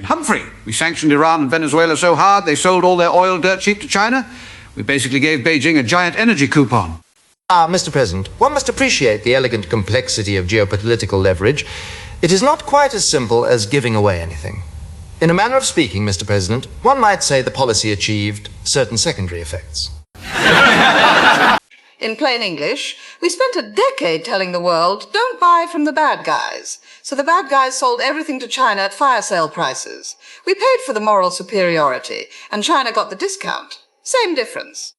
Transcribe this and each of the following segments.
Humphrey. We sanctioned Iran and Venezuela so hard they sold all their oil dirt cheap to China. We basically gave Beijing a giant energy coupon. Mr. President, one must appreciate the elegant complexity of geopolitical leverage. It is not quite as simple as giving away anything. In a manner of speaking, Mr. President, one might say the policy achieved certain secondary effects. In plain English, we spent a decade telling the world, don't buy from the bad guys. So the bad guys sold everything to China at fire sale prices. We paid for the moral superiority, and China got the discount. Same difference.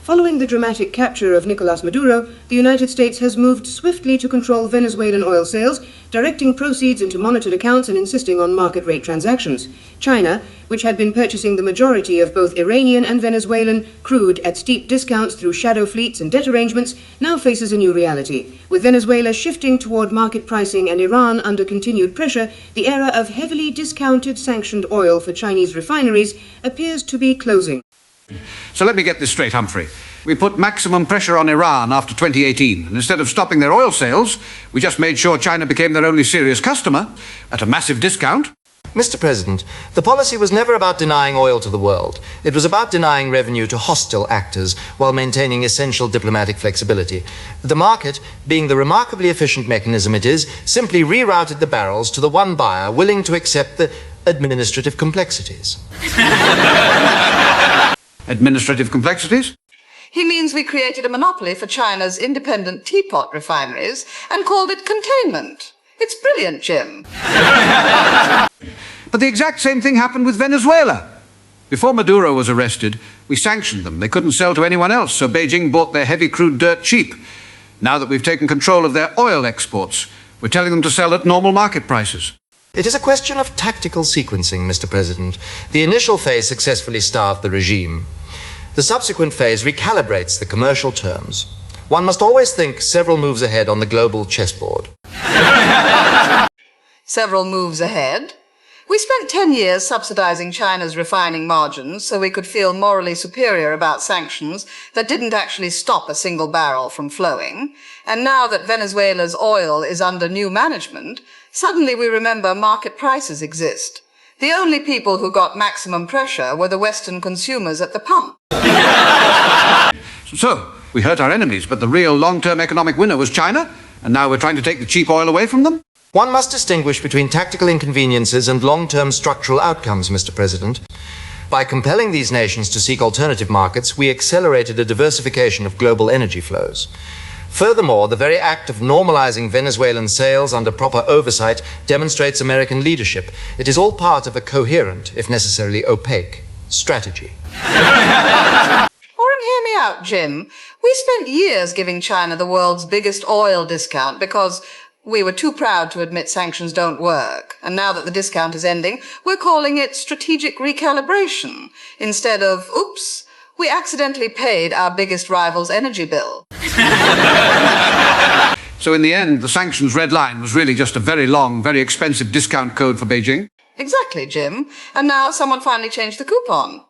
Following the dramatic capture of Nicolas Maduro, the United States has moved swiftly to control Venezuelan oil sales, directing proceeds into monitored accounts and insisting on market rate transactions. China, which had been purchasing the majority of both Iranian and Venezuelan crude at steep discounts through shadow fleets and debt arrangements, now faces a new reality. With Venezuela shifting toward market pricing and Iran under continued pressure, the era of heavily discounted sanctioned oil for Chinese refineries appears to be closing. So let me get this straight, Humphrey. We put maximum pressure on Iran after 2018, and instead of stopping their oil sales, we just made sure China became their only serious customer at a massive discount. Mr. President, the policy was never about denying oil to the world. It was about denying revenue to hostile actors while maintaining essential diplomatic flexibility. The market, being the remarkably efficient mechanism it is, simply rerouted the barrels to the one buyer willing to accept the administrative complexities. Administrative complexities? He means we created a monopoly for China's independent teapot refineries and called it containment. It's brilliant, Jim. But the exact same thing happened with Venezuela. Before Maduro was arrested, we sanctioned them. They couldn't sell to anyone else, so Beijing bought their heavy crude dirt cheap. Now that we've taken control of their oil exports, we're telling them to sell at normal market prices. It is a question of tactical sequencing, Mr. President. The initial phase successfully starved the regime. The subsequent phase recalibrates the commercial terms. One must always think several moves ahead on the global chessboard. Several moves ahead? We spent 10 years subsidizing China's refining margins so we could feel morally superior about sanctions that didn't actually stop a single barrel from flowing. And now that Venezuela's oil is under new management, suddenly we remember market prices exist. The only people who got maximum pressure were the Western consumers at the pump. So, we hurt our enemies, but the real long-term economic winner was China, and now we're trying to take the cheap oil away from them? One must distinguish between tactical inconveniences and long-term structural outcomes, Mr. President. By compelling these nations to seek alternative markets, we accelerated a diversification of global energy flows. Furthermore, the very act of normalizing Venezuelan sales under proper oversight demonstrates American leadership. It is all part of a coherent, if necessarily opaque, strategy. Hear me out, Jim. We spent years giving China the world's biggest oil discount because we were too proud to admit sanctions don't work. And now that the discount is ending, we're calling it strategic recalibration. Instead of, oops, we accidentally paid our biggest rival's energy bill. So in the end, the sanctions red line was really just a very long, very expensive discount code for Beijing? Exactly, Jim. And now someone finally changed the coupon.